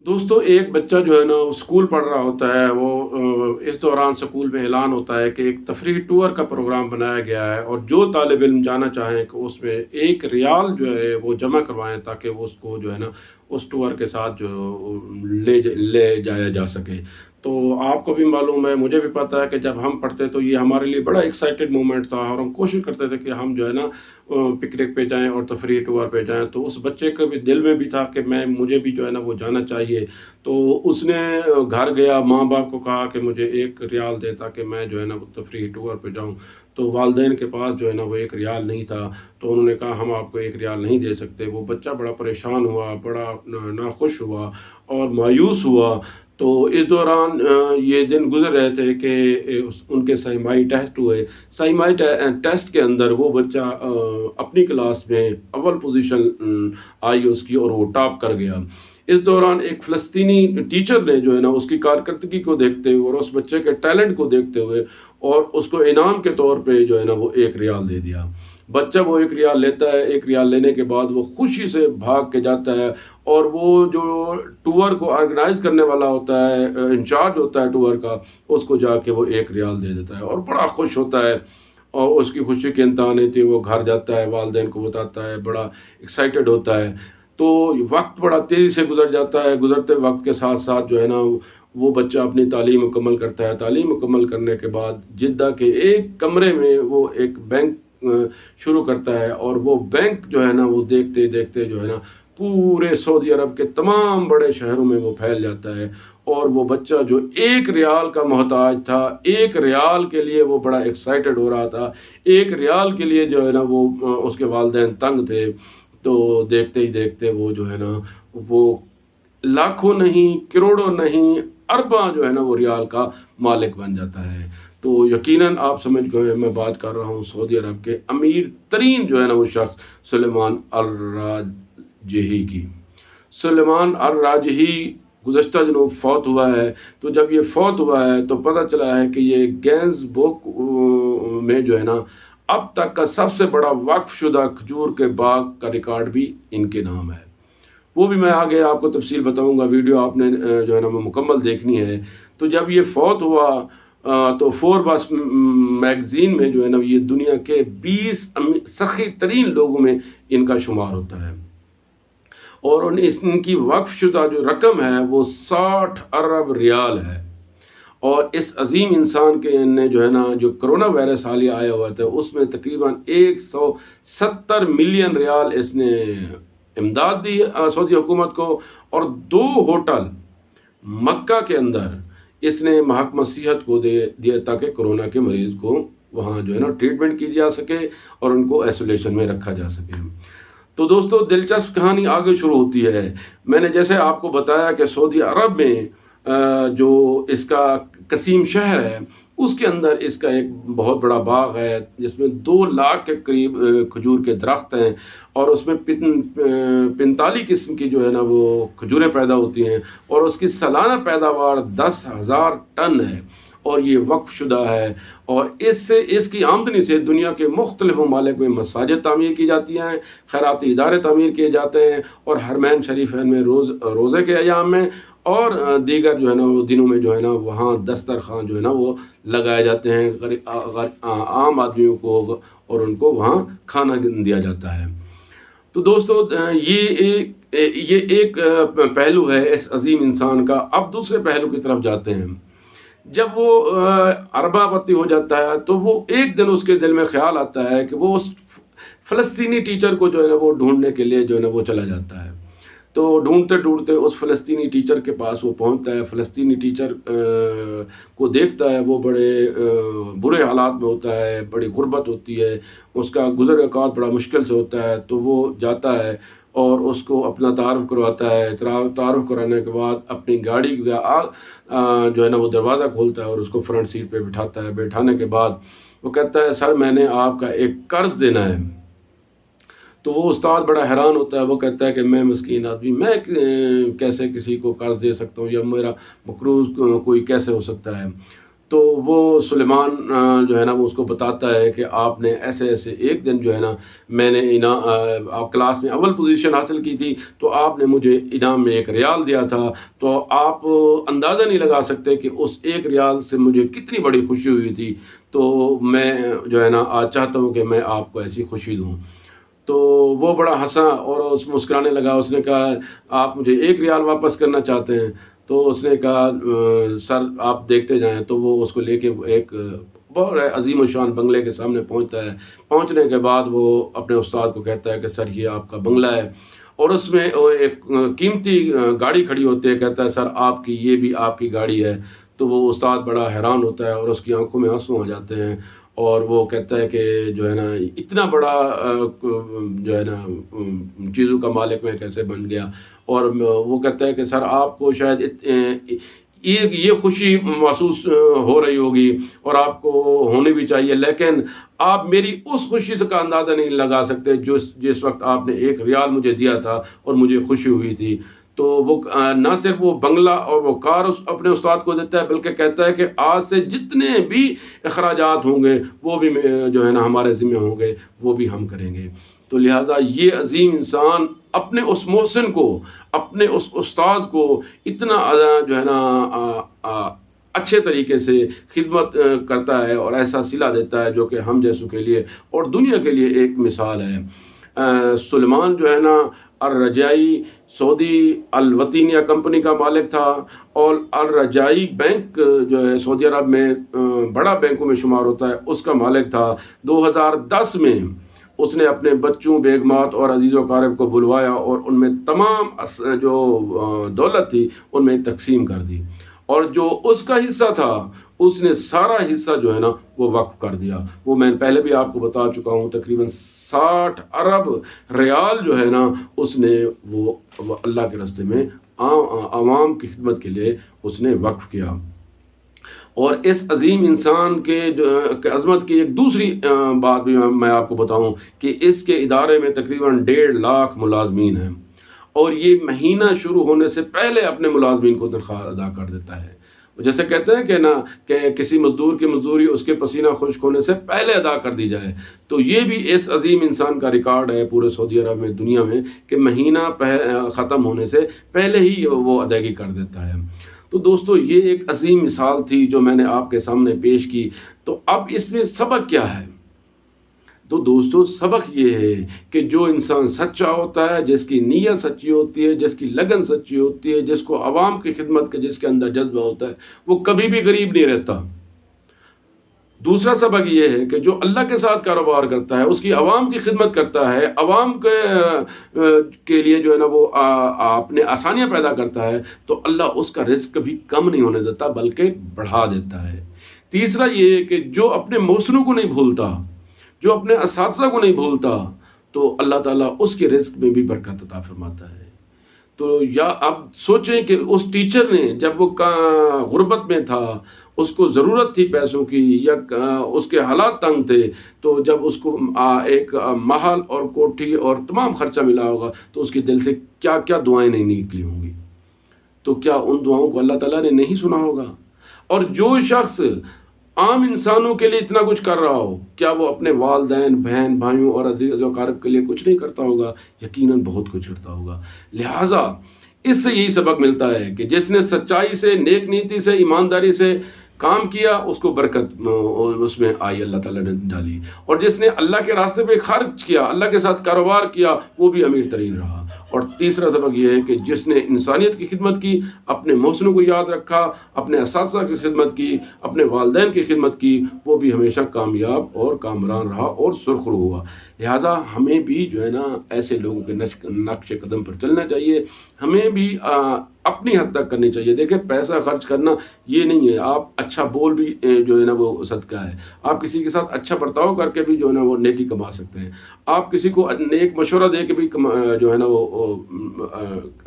دوستوں ایک بچہ جو ہے نا وہ اسکول پڑھ رہا ہوتا ہے وہ اس دوران اسکول میں اعلان ہوتا ہے کہ ایک تفریحی ٹور کا پروگرام بنایا گیا ہے اور جو طالب علم جانا چاہیں کہ اس میں 1 ریال جو ہے وہ جمع کروائیں تاکہ وہ اس کو جو ہے نا اس ٹور کے ساتھ جو لے جایا جا سکے۔ تو آپ کو بھی معلوم ہے، مجھے بھی پتہ ہے کہ جب ہم پڑھتے تو یہ ہمارے لیے بڑا ایکسائٹیڈ مومنٹ تھا اور ہم کوشش کرتے تھے کہ ہم جو ہے نا پکنک پہ جائیں اور تفریحی ٹور پہ جائیں۔ تو اس بچے کے بھی دل میں بھی تھا کہ مجھے بھی جو ہے نا وہ جانا چاہیے۔ تو اس نے گھر گیا، ماں باپ کو کہا کہ مجھے 1 ریال دے تاکہ میں جو ہے نا وہ تفریحی ٹور پہ جاؤں۔ تو والدین کے پاس جو ہے نا وہ 1 ریال نہیں تھا، تو انہوں نے کہا ہم آپ کو 1 ریال نہیں دے سکتے۔ وہ بچہ بڑا پریشان ہوا، بڑا ناخوش ہوا اور مایوس ہوا۔ تو اس دوران یہ دن گزر رہے تھے کہ ان کے سائمائی ٹیسٹ ہوئے۔ سائمائی ٹیسٹ کے اندر وہ بچہ اپنی کلاس میں اول پوزیشن آئی اس کی اور وہ ٹاپ کر گیا۔ اس دوران ایک فلسطینی ٹیچر نے جو ہے نا اس کی کارکردگی کو دیکھتے ہوئے اور اس بچے کے ٹیلنٹ کو دیکھتے ہوئے اور اس کو انعام کے طور پہ جو ہے نا وہ 1 ریال دے دیا۔ بچہ وہ 1 ریال لیتا ہے، 1 ریال لینے کے بعد وہ خوشی سے بھاگ کے جاتا ہے اور وہ جو ٹور کو آرگنائز کرنے والا ہوتا ہے، انچارج ہوتا ہے ٹور کا، اس کو جا کے وہ 1 ریال دے دیتا ہے اور بڑا خوش ہوتا ہے۔ اور اس کی خوشی کے انتہا نہیں تھی، وہ گھر جاتا ہے، والدین کو بتاتا ہے، بڑا ایکسائٹڈ ہوتا ہے۔ تو وقت بڑا تیزی سے گزر جاتا ہے، گزرتے وقت کے ساتھ ساتھ جو ہے نا وہ بچہ اپنی تعلیم مکمل کرتا ہے۔ تعلیم مکمل کرنے کے بعد جدہ کے ایک کمرے میں وہ ایک بینک شروع کرتا ہے اور وہ بینک جو ہے نا وہ دیکھتے دیکھتے جو ہے نا پورے سعودی عرب کے تمام بڑے شہروں میں وہ پھیل جاتا ہے۔ اور وہ بچہ جو 1 ریال کا محتاج تھا، 1 ریال کے لیے وہ بڑا ایکسائٹڈ ہو رہا تھا، 1 ریال کے لیے جو ہے نا وہ اس کے والدین تنگ تھے۔ تو دیکھتے ہی دیکھتے وہ جو ہے نا وہ لاکھوں نہیں، کروڑوں نہیں، ارباں جو ہے نا وہ ریال کا مالک بن جاتا ہے۔ تو یقیناً آپ سمجھ گئے میں بات کر رہا ہوں سعودی عرب کے امیر ترین جو ہے نا وہ شخص سلیمان الراجحی کی۔ سلیمان الراجحی گزشتہ دنوں فوت ہوا ہے۔ تو جب یہ فوت ہوا ہے تو پتہ چلا ہے کہ یہ گینز بک میں جو ہے نا اب تک کا سب سے بڑا وقف شدہ کھجور کے باغ کا ریکارڈ بھی ان کے نام ہے۔ وہ بھی میں آگے آپ کو تفصیل بتاؤں گا، ویڈیو آپ نے جو ہے نا وہ مکمل دیکھنی ہے۔ تو جب یہ فوت ہوا تو فوربس میگزین میں جو ہے نا یہ دنیا کے 20 سخی ترین لوگوں میں ان کا شمار ہوتا ہے اور ان کی وقف شدہ جو رقم ہے وہ 60 ارب ریال ہے۔ اور اس عظیم انسان کے نے جو ہے نا جو کرونا وائرس حالیہ آیا ہوا تھا اس میں تقریباً 170 ملین ریال اس نے امداد دی سعودی حکومت کو، اور 2 ہوٹل مکہ کے اندر اس نے محکمہ صحت کو دیا تاکہ کرونا کے مریض کو وہاں جو ہے نا ٹریٹمنٹ کی جا سکے اور ان کو ایسولیشن میں رکھا جا سکے۔ تو دوستو دلچسپ کہانی آگے شروع ہوتی ہے۔ میں نے جیسے آپ کو بتایا کہ سعودی عرب میں جو اس کا قصیم شہر ہے اس کے اندر اس کا ایک بہت بڑا باغ ہے جس میں 2 لاکھ کے قریب کھجور کے درخت ہیں اور اس میں 45 قسم کی جو ہے نا وہ کھجوریں پیدا ہوتی ہیں اور اس کی سالانہ پیداوار 10,000 ٹن ہے اور یہ وقف شدہ ہے۔ اور اس کی آمدنی سے دنیا کے مختلف ممالک میں مساجد تعمیر کی جاتی ہیں، خیراتی ادارے تعمیر کیے جاتے ہیں اور حرمین شریفین میں روزے کے ایام میں اور دیگر جو ہے نا وہ دنوں میں جو ہے نا وہاں دسترخوان جو ہے نا وہ لگائے جاتے ہیں عام آدمیوں کو اور ان کو وہاں کھانا دیا جاتا ہے۔ تو دوستو یہ ایک پہلو ہے اس عظیم انسان کا۔ اب دوسرے پہلو کی طرف جاتے ہیں۔ جب وہ اربا پتی ہو جاتا ہے تو وہ ایک دن اس کے دل میں خیال آتا ہے کہ وہ اس فلسطینی ٹیچر کو جو ہے نا وہ ڈھونڈنے کے لیے جو ہے نا وہ چلا جاتا ہے۔ تو ڈھونڈتے ڈھونڈتے اس فلسطینی ٹیچر کے پاس وہ پہنچتا ہے۔ فلسطینی ٹیچر کو دیکھتا ہے، وہ بڑے برے حالات میں ہوتا ہے، بڑی غربت ہوتی ہے، اس کا گزر اوقات بڑا مشکل سے ہوتا ہے۔ تو وہ جاتا ہے اور اس کو اپنا تعارف کرواتا ہے۔ تعارف کرانے کے بعد اپنی گاڑی کا جو ہے نا وہ دروازہ کھولتا ہے اور اس کو فرنٹ سیٹ پہ بٹھاتا ہے۔ بیٹھانے کے بعد وہ کہتا ہے سر میں نے آپ کا ایک قرض دینا ہے۔ تو وہ استاد بڑا حیران ہوتا ہے، وہ کہتا ہے کہ میں مسکین آدمی، میں کیسے کسی کو قرض دے سکتا ہوں یا میرا مقروض کوئی کیسے ہو سکتا ہے۔ تو وہ سلیمان جو ہے نا وہ اس کو بتاتا ہے کہ آپ نے ایسے ایسے ایک دن جو ہے نا میں نے آپ کلاس میں اول پوزیشن حاصل کی تھی تو آپ نے مجھے انعام میں 1 ریال دیا تھا، تو آپ اندازہ نہیں لگا سکتے کہ اس 1 ریال سے مجھے کتنی بڑی خوشی ہوئی تھی، تو میں جو ہے نا آج چاہتا ہوں کہ میں آپ کو ایسی خوشی دوں۔ تو وہ بڑا ہنسا اور اس مسکرانے لگا، اس نے کہا آپ مجھے 1 ریال واپس کرنا چاہتے ہیں؟ تو اس نے کہا سر آپ دیکھتے جائیں۔ تو وہ اس کو لے کے ایک بہت عظیم الشان بنگلے کے سامنے پہنچتا ہے، پہنچنے کے بعد وہ اپنے استاد کو کہتا ہے کہ سر یہ آپ کا بنگلہ ہے، اور اس میں وہ ایک قیمتی گاڑی کھڑی ہوتی ہے، کہتا ہے سر آپ کی یہ بھی آپ کی گاڑی ہے۔ تو وہ استاد بڑا حیران ہوتا ہے اور اس کی آنکھوں میں آنسو آ جاتے ہیں، اور وہ کہتا ہے کہ جو ہے نا اتنا بڑا جو ہے نا چیزوں کا مالک میں کیسے بن گیا، اور وہ کہتا ہے کہ سر آپ کو شاید یہ خوشی محسوس ہو رہی ہوگی اور آپ کو ہونی بھی چاہیے، لیکن آپ میری اس خوشی سے کا اندازہ نہیں لگا سکتے جس وقت آپ نے 1 ریال مجھے دیا تھا اور مجھے خوشی ہوئی تھی۔ تو وہ نہ صرف وہ بنگلہ اور وہ کار اپنے استاد کو دیتا ہے، بلکہ کہتا ہے کہ آج سے جتنے بھی اخراجات ہوں گے وہ بھی جو ہے نا ہمارے ذمہ ہوں گے، وہ بھی ہم کریں گے۔ تو لہٰذا یہ عظیم انسان اپنے اس محسن کو، اپنے اس استاد کو اتنا جو ہے نا اچھے طریقے سے خدمت کرتا ہے اور ایسا صلہ دیتا ہے جو کہ ہم جیسوں کے لیے اور دنیا کے لیے ایک مثال ہے۔ سلیمان جو ہے نا الرجائی سعودی الوطنیہ کمپنی کا مالک تھا، اور الرجائی بینک جو ہے سعودی عرب میں بڑا بینکوں میں شمار ہوتا ہے، اس کا مالک تھا۔ 2010 میں اس نے اپنے بچوں، بیگمات اور عزیز و اقارب کو بلوایا اور ان میں تمام جو دولت تھی ان میں تقسیم کر دی، اور جو اس کا حصہ تھا اس نے سارا حصہ جو ہے نا وہ وقف کر دیا۔ وہ میں پہلے بھی آپ کو بتا چکا ہوں، تقریباً 60 ارب ریال جو ہے نا اس نے وہ اللہ کے راستے میں عوام کی خدمت کے لیے اس نے وقف کیا۔ اور اس عظیم انسان کے عظمت کی ایک دوسری بات بھی میں آپ کو بتاؤں کہ اس کے ادارے میں تقریباً 1.5 لاکھ ملازمین ہیں، اور یہ مہینہ شروع ہونے سے پہلے اپنے ملازمین کو تنخواہ ادا کر دیتا ہے۔ جیسے کہتے ہیں کہ نا کہ کسی مزدور کی مزدوری اس کے پسینہ خشک ہونے سے پہلے ادا کر دی جائے، تو یہ بھی اس عظیم انسان کا ریکارڈ ہے پورے سعودی عرب میں، دنیا میں، کہ مہینہ ختم ہونے سے پہلے ہی وہ ادائیگی کر دیتا ہے۔ تو دوستو یہ ایک عظیم مثال تھی جو میں نے آپ کے سامنے پیش کی۔ تو اب اس میں سبق کیا ہے؟ تو دوستو سبق یہ ہے کہ جو انسان سچا ہوتا ہے، جس کی نیت سچی ہوتی ہے، جس کی لگن سچی ہوتی ہے، جس کو عوام کی خدمت کا جس کے اندر جذبہ ہوتا ہے، وہ کبھی بھی غریب نہیں رہتا۔ دوسرا سبق یہ ہے کہ جو اللہ کے ساتھ کاروبار کرتا ہے، اس کی عوام کی خدمت کرتا ہے، عوام کے لیے جو ہے نا وہ اپنے آسانیاں پیدا کرتا ہے، تو اللہ اس کا رزق کبھی کم نہیں ہونے دیتا بلکہ بڑھا دیتا ہے۔ تیسرا یہ ہے کہ جو اپنے محسنوں کو نہیں بھولتا، جو اپنے اساتذہ کو نہیں بھولتا، تو اللہ تعالیٰ اس کے رزق میں بھی برکت عطا فرماتا ہے۔ تو یا اب سوچیں کہ اس ٹیچر نے جب وہ غربت میں تھا، اس کو ضرورت تھی پیسوں کی، یا اس کے حالات تنگ تھے، تو جب اس کو ایک محل اور کوٹھی اور تمام خرچہ ملا ہوگا تو اس کے دل سے کیا کیا دعائیں نہیں نکلی ہوں گی، تو کیا ان دعاؤں کو اللہ تعالیٰ نے نہیں سنا ہوگا؟ اور جو شخص عام انسانوں کے لیے اتنا کچھ کر رہا ہو، کیا وہ اپنے والدین، بہن بھائیوں اور عزیز و اقارب کے لیے کچھ نہیں کرتا ہوگا؟ یقیناً بہت کچھ کرتا ہوگا۔ لہٰذا اس سے یہی سبق ملتا ہے کہ جس نے سچائی سے، نیک نیتی سے، ایمانداری سے کام کیا، اس کو برکت اس میں آئی، اللہ تعالیٰ نے ڈالی، اور جس نے اللہ کے راستے پہ خرچ کیا، اللہ کے ساتھ کاروبار کیا، وہ بھی امیر ترین رہا۔ اور تیسرا سبق یہ ہے کہ جس نے انسانیت کی خدمت کی، اپنے محسنوں کو یاد رکھا، اپنے اساتذہ کی خدمت کی، اپنے والدین کی خدمت کی، وہ بھی ہمیشہ کامیاب اور کامران رہا اور سرخرو ہوا۔ لہٰذا ہمیں بھی جو ہے نا ایسے لوگوں کے نقش قدم پر چلنا چاہیے، ہمیں بھی اپنی حد تک کرنی چاہیے۔ دیکھیں پیسہ خرچ کرنا یہ نہیں ہے، آپ اچھا بول بھی جو ہے نا وہ صدقہ ہے، آپ کسی کے ساتھ اچھا برتاؤ کر کے بھی جو ہے نا وہ نیکی کما سکتے ہیں، آپ کسی کو نیک مشورہ دے کے بھی جو ہے نا وہ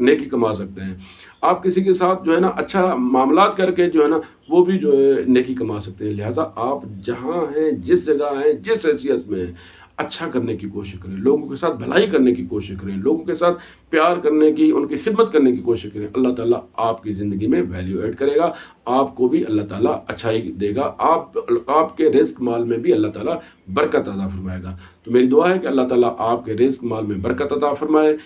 نیکی کما سکتے ہیں، آپ کسی کے ساتھ جو ہے نا اچھا معاملات کر کے جو ہے نا وہ بھی جو ہے نیکی کما سکتے ہیں۔ لہٰذا آپ جہاں ہیں، جس جگہ ہیں، جس حیثیت میں ہیں، اچھا کرنے کی کوشش کریں، لوگوں کے ساتھ بھلائی کرنے کی کوشش کریں، لوگوں کے ساتھ پیار کرنے کی، ان کی خدمت کرنے کی کوشش کریں، اللہ تعالیٰ آپ کی زندگی میں ویلیو ایڈ کرے گا، آپ کو بھی اللہ تعالیٰ اچھائی دے گا، آپ کے رزق مال میں بھی اللہ تعالیٰ برکت عطا فرمائے گا۔ تو میری دعا ہے کہ اللہ تعالیٰ آپ کے رزق مال میں برکت عطا فرمائے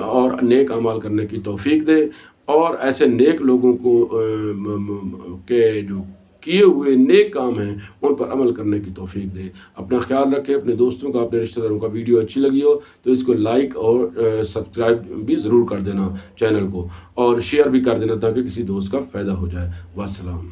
اور نیک اعمال کرنے کی توفیق دے، اور ایسے نیک لوگوں کو کے جو کیے ہوئے نیک کام ہیں ان پر عمل کرنے کی توفیق دے۔ اپنا خیال رکھیں، اپنے دوستوں کا، اپنے رشتہ داروں کا ویڈیو اچھی لگی ہو تو اس کو لائک اور سبسکرائب بھی ضرور کر دینا چینل کو، اور شیئر بھی کر دینا تاکہ کسی دوست کا فائدہ ہو جائے۔ والسلام۔